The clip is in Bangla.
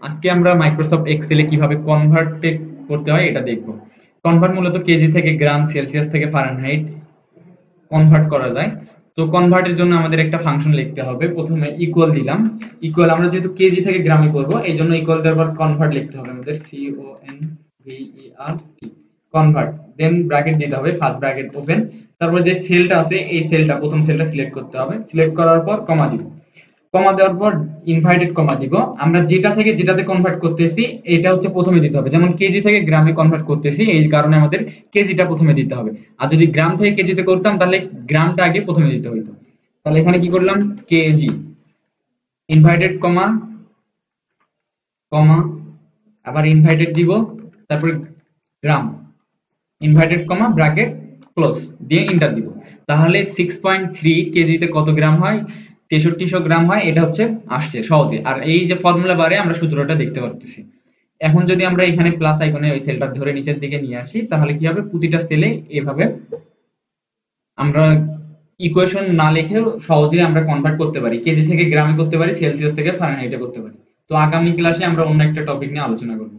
আজকে আমরা মাইক্রোসফট এক্সেলে কিভাবে কনভার্ট করতে হয় এটা দেখব। কনভার্ট মূলত কেজি থেকে গ্রাম, সেলসিয়াস থেকে ফারেনহাইট কনভার্ট করা যায়। তো কনভার্টের জন্য আমাদের একটা ফাংশন লিখতে হবে। প্রথমে ইকুয়াল দিলাম, ইকুয়াল আমরা যেহেতু কেজি থেকে গ্রামে করব এই জন্য ইকুয়াল দেওয়ার পর কনভার্ট লিখতে হবে আমাদের, C O N V E R T, convert. Then bracket দিতে হবে, ফার্স্ট ব্র্যাকেট ওপেন। তারপর যে সেলটা আছে এই সেলটা, প্রথম সেলটা সিলেক্ট করতে হবে। সিলেক্ট করার পর কমা দিব, কমা দেওয়ার পর ইনভাইটেড কমা দিব। আমরা যেটা থেকে যেটাতে কনভার্ট করতেছি এটা হচ্ছে প্রথমে দিতে হবে। যেমন কেজি থেকে গ্রামে কনভার্ট করতেছি এই কারণে আমাদের কেজিটা প্রথমে দিতে হবে। আর যদি গ্রাম থেকে কেজিতে করতাম তাহলে গ্রামটা আগে প্রথমে দিতে হইতো। তাহলে এখানে কি করলাম, কেজি ইনভাইটেড কমা কমা, আবার ইনভাইটেড দিব, তারপরে গ্রাম ইনভার্টেড কমা ব্র্যাকেট ক্লোজ দিয়ে এন্টার দিব। তাহলে 6.3 কেজিতে কত গ্রাম হয়, 6300 গ্রাম হয়। এটা হচ্ছে আসছে সহজে। আর এই যে ফর্মুলা বারে আমরা সূত্রটা দেখতে পারতেছি। এখন যদি আমরা এখানে প্লাস আইকনে ওই সেলটা ধরে নিচের দিকে নিয়ে আসি তাহলে কি হবে, প্রতিটা সেলে এভাবে আমরা ইকুয়েশন না লিখেও সহজেই আমরা কনভার্ট করতে পারি। কেজি থেকে গ্রামে করতে পারি, সেলসিয়াস থেকে ফারেনহাইটে করতে পারি। তো আগামী ক্লাসে আমরা অন্য একটা টপিক নিয়ে আলোচনা করব।